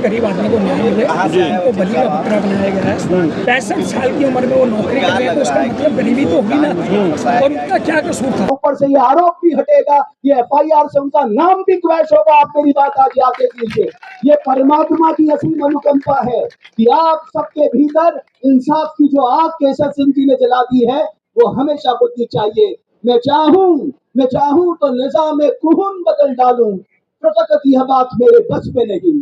गरीब आदमी को न्याय मिले, उनको बलि का बकरा बनाया गया है। 65 साल की उम्र में वो नौकरी कर रहे हैं, तो उसका मतलब गरीबी तो होगी ना। और उनका क्या कसूर था? ऊपर से ये आरोप भी हटेगा, ये FIR से उनका नाम भी क्रैश होगा। आप मेरी बात आज आके कीजिए। ये परमात्मा की असीम अनुकंपा है कि आप सबके भीतर इंसाफ की जो आग केसर सिंह जी ने जला दी है, वो हमेशा बुद्धि चाहिए। मैं चाहूं तो निजाम कुहुन बदल डालूं, फकत यह बात मेरे बस में नहीं।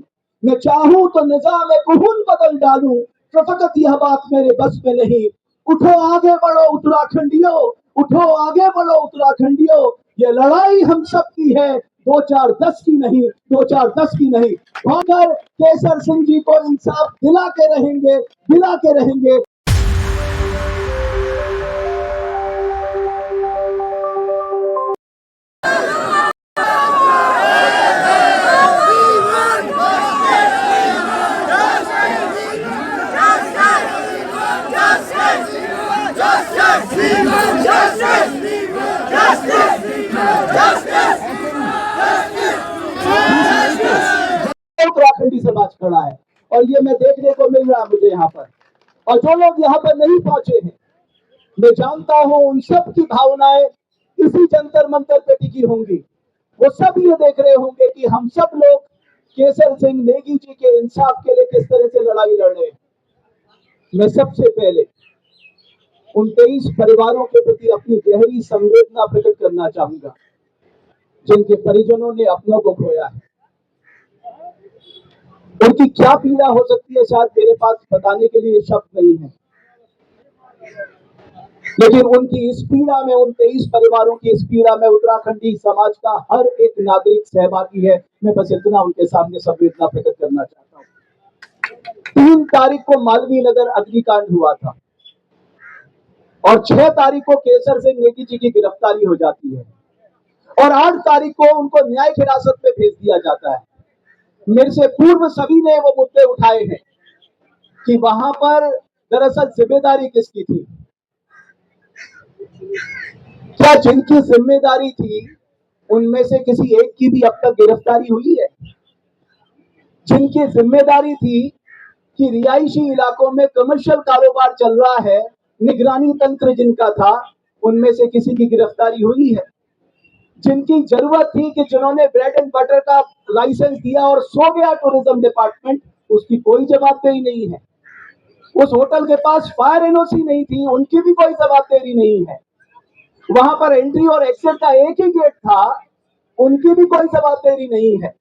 मैं चाहूं तो निजाम कुहुन बदल डालूं, फकत यह बात मेरे बस में नहीं। उठो आगे बढ़ो उत्तराखंडियों, उठो आगे बढ़ो उत्तराखंडियों, ये लड़ाई हम सब की है, 2-4-10 की नहीं, 2-4-10 की नहीं। मगर केसर सिंह जी को इंसाफ दिला के रहेंगे। उत्तराखंडी समाज खड़ा है और ये मैं देखने को मिल रहा है मुझे यहाँ पर। और जो लोग यहाँ पर नहीं पहुंचे हैं, मैं जानता हूं उन सब की भावनाएं इसी जंतर मंतर पे टिकी होंगी। वो सब ये देख रहे होंगे कि हम सब लोग केसर सिंह नेगी जी के इंसाफ के लिए किस तरह से लड़ाई लड़ रहे हैं। मैं सबसे पहले उन 23 परिवारों के प्रति अपनी गहरी संवेदना प्रकट करना चाहूंगा, जिनके परिजनों ने अपनों को खोया है। उनकी क्या पीड़ा हो सकती है, शायद मेरे पास बताने के लिए शब्द नहीं है, लेकिन उनकी इस पीड़ा में, उन 23 परिवारों की इस पीड़ा में उत्तराखंडी समाज का हर एक नागरिक सहभागी है। मैं बस इतना उनके सामने संवेदना प्रकट करना चाहता हूँ। 3 तारीख को मालवीय नगर अग्निकांड हुआ था और 6 तारीख को केसर सिंह नेगी जी की गिरफ्तारी हो जाती है और 8 तारीख को उनको न्यायिक हिरासत में भेज दिया जाता है। मेरे से पूर्व सभी ने वो मुद्दे उठाए हैं कि वहां पर दरअसल जिम्मेदारी किसकी थी। क्या जिनकी जिम्मेदारी थी उनमें से किसी एक की भी अब तक गिरफ्तारी हुई है? जिनकी जिम्मेदारी थी कि रिहायशी इलाकों में कमर्शियल कारोबार चल रहा है, निगरानी तंत्र जिनका था, उनमें से किसी की गिरफ्तारी हुई है? जिनकी जरूरत थी कि जिन्होंने ब्रेड एंड बटर का लाइसेंस दिया और सो गया टूरिज्म डिपार्टमेंट, उसकी कोई जवाबदेही नहीं है। उस होटल के पास फायर एनओसी नहीं थी, उनकी भी कोई जवाबदेही नहीं है। वहां पर एंट्री और एग्जिट का एक ही गेट था, उनकी भी कोई जवाबदेही नहीं है।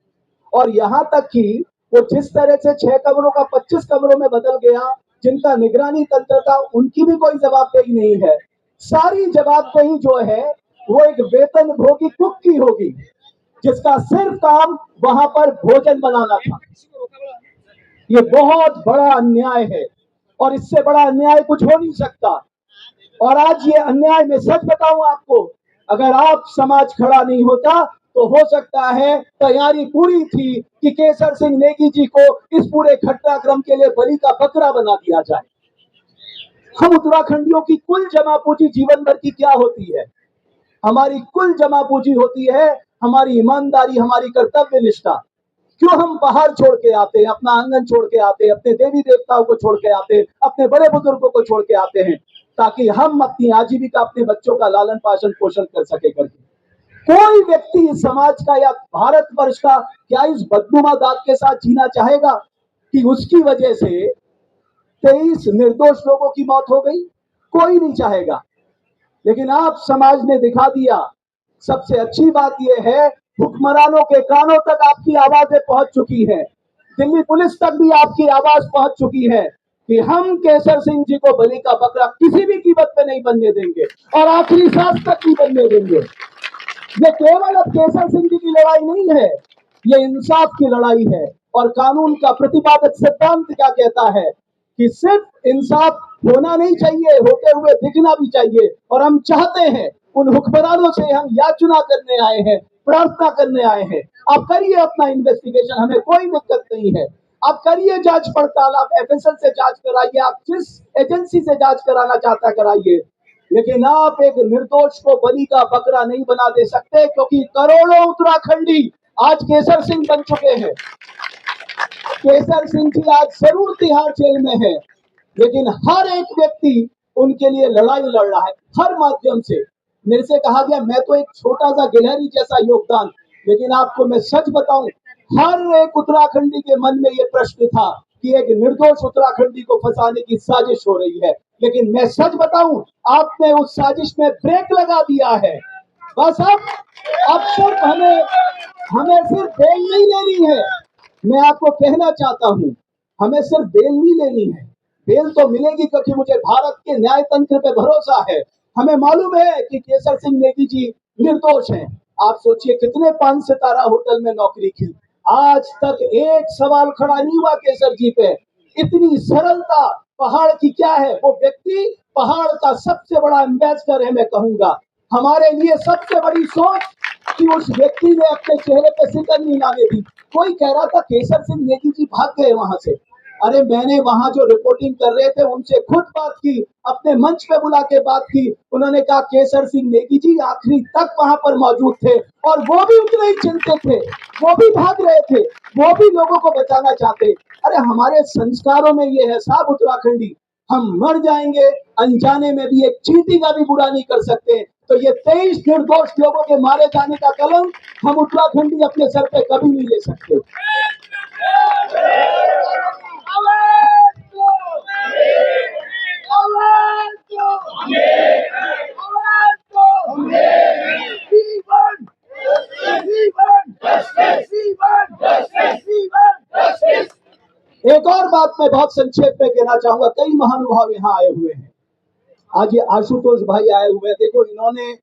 और यहां तक कि वो जिस तरह से 6 कमरों का 25 कमरों में बदल गया, जिनका निगरानी तंत्र था, उनकी भी कोई जवाबदेही नहीं है। सारी जवाबदेही जो है वो एक वेतन भोगी कुक की होगी, जिसका सिर्फ काम वहां पर भोजन बनाना था। ये बहुत बड़ा अन्याय है और इससे बड़ा अन्याय कुछ हो नहीं सकता। और आज ये अन्याय, मैं सच बताऊं आपको, अगर आप समाज खड़ा नहीं होता तो हो सकता है तैयारी पूरी थी कि केसर सिंह नेगी जी को इस पूरे घटनाक्रम के लिए बलि का बकरा बना दिया जाए। हम उत्तराखंडियों की कुल जमा पूंजी जीवन भर की क्या होती है? हमारी कुल जमा पूंजी होती है हमारी ईमानदारी, हमारी कर्तव्य निष्ठा। क्यों हम पहाड़ छोड़ के आते हैं, अपना आंगन छोड़ के आते हैं, अपने देवी देवताओं को छोड़ के आते हैं, अपने बड़े बुजुर्गों को छोड़ के आते हैं, ताकि हम अपनी आजीविका, अपने बच्चों का लालन पालन पोषण कर सके करके। कोई व्यक्ति इस समाज का या भारतवर्ष का क्या इस बदनुमा दाग के साथ जीना चाहेगा कि उसकी वजह से 23 निर्दोष लोगों की मौत हो गई? कोई नहीं चाहेगा। लेकिन आप समाज ने दिखा दिया। सबसे अच्छी बात यह है, हुक्मरानों के कानों तक आपकी आवाजें पहुंच चुकी है, दिल्ली पुलिस तक भी आपकी आवाज पहुंच चुकी है कि हम केसर सिंह जी को बलि का बकरा किसी भी कीमत पे नहीं बनने देंगे और आखिरी सांस तक नहीं बनने देंगे। ये केवल अब केसर सिंह जी की लड़ाई नहीं है, ये इंसाफ की लड़ाई है। और कानून का प्रतिपादक सिद्धांत क्या कहता है कि सिर्फ इंसाफ होना नहीं चाहिए, होते हुए दिखना भी चाहिए। और हम चाहते हैं, उन हुक्मरानों से हम याचना करने आए हैं, प्रार्थना करने आए हैं, आप करिए अपना इन्वेस्टिगेशन, हमें कोई दिक्कत नहीं है। आप करिए जांच पड़ताल, आप FSL से जांच कराइए, आप जिस एजेंसी से जांच कराना चाहता कराइए, लेकिन आप एक निर्दोष को बलि का बकरा नहीं बना दे सकते, क्योंकि करोड़ों उत्तराखंडी आज केसर सिंह बन चुके हैं। केसर सिंह जी आज जरूर तिहाड़ जेल में है, लेकिन हर एक व्यक्ति उनके लिए लड़ाई लड़ रहा है हर माध्यम से। मेरे से कहा गया मैं तो एक छोटा सा गिलहरी जैसा योगदान, लेकिन आपको मैं सच बताऊं, हर एक उत्तराखंडी के मन में ये प्रश्न था कि एक निर्दोष उत्तराखंडी को फंसाने की साजिश हो रही है, लेकिन मैं सच बताऊं, आपने उस साजिश में ब्रेक लगा दिया है। बस अब सिर्फ हमें सिर्फ बेल नहीं लेनी है। मैं आपको कहना चाहता हूं, हमें सिर्फ बेल नहीं लेनी है, बेल तो मिलेगी क्योंकि मुझे भारत के न्याय तंत्र पे भरोसा है। हमें मालूम है कि केसर सिंह नेगी जी निर्दोष हैं। आप सोचिए कितने 5 सितारा होटल में नौकरी की, आज तक एक सवाल खड़ा नहीं हुआ केसर जी पे। इतनी सरलता पहाड़ की क्या है, वो व्यक्ति पहाड़ का सबसे बड़ा एम्बेसडर है। मैं कहूंगा हमारे लिए सबसे बड़ी सोच कि उस व्यक्ति ने अपने चेहरे पे सिकन नहीं लाने दी। कोई कह रहा था केसर सिंह नेगी जी भाग गए वहां से। अरे मैंने वहां जो रिपोर्टिंग कर रहे थे उनसे खुद बात की, अपने मंच पे बुला के बात की। उन्होंने कहा केसर सिंह नेगी जी आखिरी तक वहां पर मौजूद थे और वो भी उतने ही चिंतित थे, वो भी भाग रहे थे, वो भी लोगों को बचाना चाहते। अरे हमारे संस्कारों में ये है साहब उत्तराखंडी, हम मर जाएंगे अनजाने में भी, एक चींटी का भी बुरा नहीं कर सकते। तो ये 23 निर्दोष लोगों के मारे जाने का कलंक हम उत्तराखंडी अपने सर पे कभी नहीं ले सकते। एक और बात मैं बहुत संक्षेप में कहना चाहूंगा, कई महानुभाव यहाँ आए हुए हैं। आज ये आशुतोष भाई आए हुए हैं, देखो इन्होंने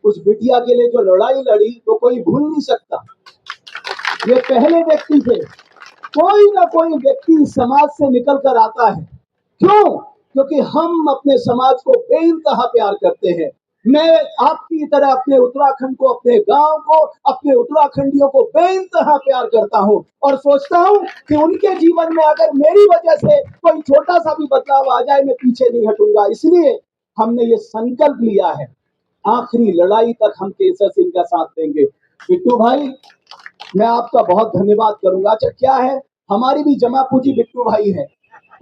उस बिटिया के लिए जो लड़ाई लड़ी तो कोई भूल नहीं सकता। ये पहले व्यक्ति थे, कोई ना कोई व्यक्ति समाज से निकल कर आता है। क्यों? क्योंकि हम अपने समाज को बेइंतहा प्यार करते हैं। मैं आपकी तरह अपने उत्तराखंड को, अपने गांव को, अपने उत्तराखंडियों को बेइंतहा प्यार करता हूं और सोचता हूं कि उनके जीवन में अगर मेरी वजह से कोई छोटा सा भी बदलाव आ जाए, मैं पीछे नहीं हटूंगा। इसलिए हमने ये संकल्प लिया है, आखिरी लड़ाई तक हम केसर सिंह का साथ देंगे। बिट्टू भाई, मैं आपका बहुत धन्यवाद करूंगा। अच्छा क्या है, हमारी भी जमा पूंजी बिट्टू भाई है,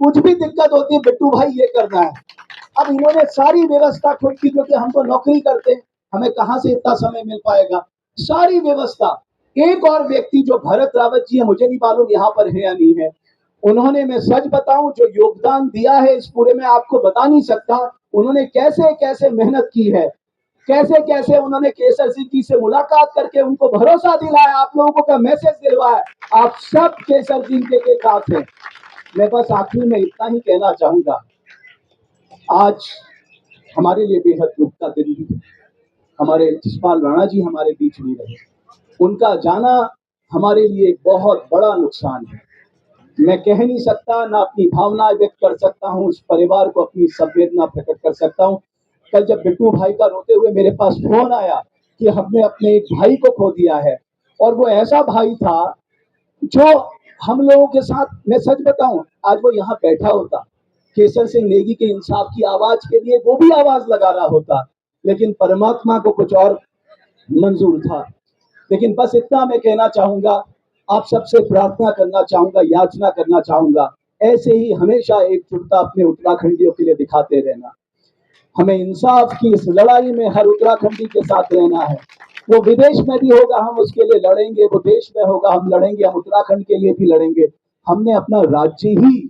कुछ भी दिक्कत होती है बिट्टू भाई ये करना है। अब इन्होंने सारी व्यवस्था खुद की, क्योंकि हम तो नौकरी करते हैं, हमें कहां से इतना समय मिल पाएगा, सारी व्यवस्था। एक और व्यक्ति जो भरत रावत जी है, मुझे नहीं मालूम यहाँ पर है या नहीं है, उन्होंने, मैं सच बताऊं, जो योगदान दिया है इस पूरे में आपको बता नहीं सकता। उन्होंने कैसे कैसे मेहनत की है, कैसे कैसे उन्होंने केसर सिंह जी से मुलाकात करके उनको भरोसा दिलाया, आप लोगों को मैसेज दिलवाया। आप सब केसर सिंह के साथ हैं। मैं बस आखिरी में इतना ही कहना चाहूंगा, आज हमारे लिए बेहद दुख का दिन है। हमारे जसपाल राणा जी हमारे बीच नहीं रहे, उनका जाना हमारे लिए एक बहुत बड़ा नुकसान है। मैं कह नहीं सकता, ना अपनी भावना व्यक्त कर सकता हूँ, उस परिवार को अपनी संवेदना प्रकट कर सकता हूँ। कल जब बिट्टू भाई का रोते हुए मेरे पास फोन आया कि हमने अपने एक भाई को खो दिया है, और वो ऐसा भाई था जो हम लोगों के साथ, मैं सच बताऊं, आज वो यहाँ बैठा होता, केसर सिंह नेगी के इंसाफ की आवाज के लिए वो भी आवाज लगा रहा होता, लेकिन परमात्मा को कुछ और मंजूर था। लेकिन बस इतना मैं कहना चाहूंगा, आप सबसे प्रार्थना करना चाहूंगा, याचना करना चाहूंगा, ऐसे ही हमेशा एकजुटता अपने उत्तराखंडियों के लिए दिखाते रहना। हमें इंसाफ की इस लड़ाई में हर उत्तराखंडी के साथ रहना है। वो विदेश में भी होगा हम उसके लिए लड़ेंगे, वो देश में होगा हम लड़ेंगे, हम उत्तराखंड के लिए भी लड़ेंगे। हमने अपना राज्य ही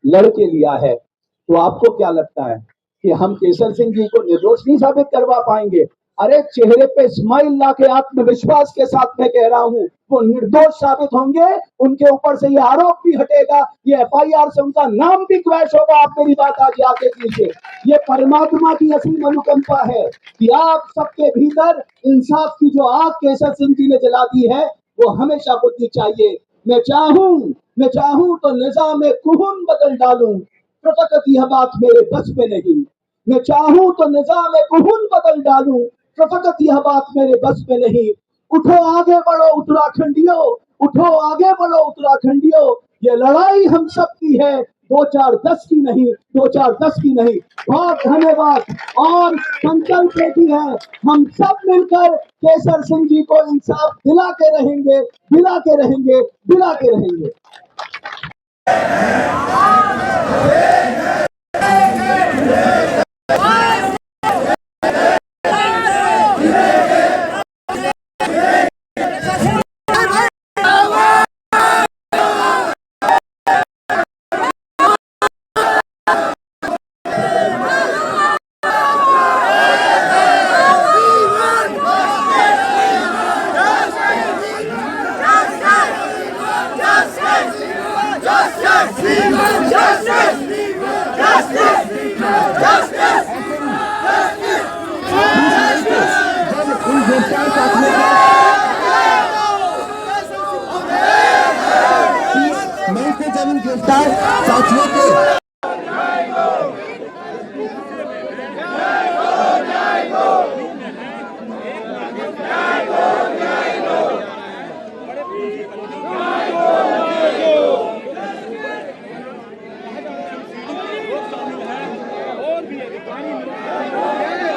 लड़ के लिया है, तो आपको क्या लगता है कि हम केसर सिंह जी को निर्दोष नहीं साबित करवा पाएंगे? अरे चेहरे पे स्माइल ला के आत्मविश्वास के साथ मैं कह रहा हूँ, वो निर्दोष साबित होंगे, उनके ऊपर से ये आरोप भी हटेगा, ये FIR से उनका नाम भी क्रैश होगा। आप मेरी बात आज याद कीजिए, ये परमात्मा की असीम अनुकंपा है कि आप सबके भीतर इंसाफ की जो आग केसर सिंह जी ने जला दी है, वो हमेशा बुझनी चाहिए। मैं चाहूं तो निजाम कुहुन बदल डालूं, फकत यह बात मेरे बस में नहीं। मैं चाहूं तो निजाम कुहुन बदल डालूं, फकत यह बात मेरे बस में नहीं। उठो आगे बढ़ो उत्तराखंडियों, उठो आगे बढ़ो उत्तराखंडियों, ये लड़ाई हम सब की है, 2-4-10 की नहीं, 2-4-10 की नहीं। बहुत धन्यवाद। और संकल्प एक ही है, हम सब मिलकर केसर सिंह जी को इंसाफ दिला के रहेंगे, दिला के रहेंगे, दिला के रहेंगे। गिरफ्तार साथियों के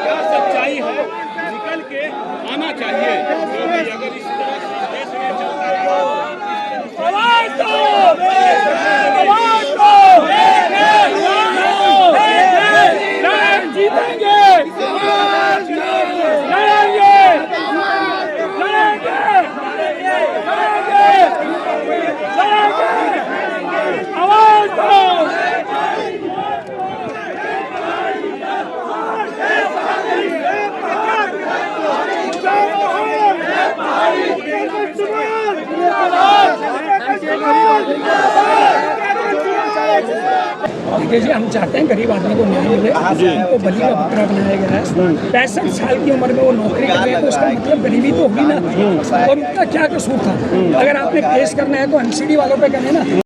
क्या सच्चाई है निकल के आना चाहिए। जो भी अगर इस तरह से देश में चलता रहा जीतेंगे, लड़ेंगे, लड़ेंगे, लड़ेंगे, आवाज दो। देखिए जी, हम चाहते हैं गरीब आदमी को न्याय मिले। उनको बलि का बकरा बनाया गया है। 65 साल की उम्र में वो नौकरी कर रहे हैं, तो उसका मतलब गरीबी तो होगी ना। और उनका क्या कसूर था? अगर आपने केस करना है तो एनसीडी वालों पे करें ना।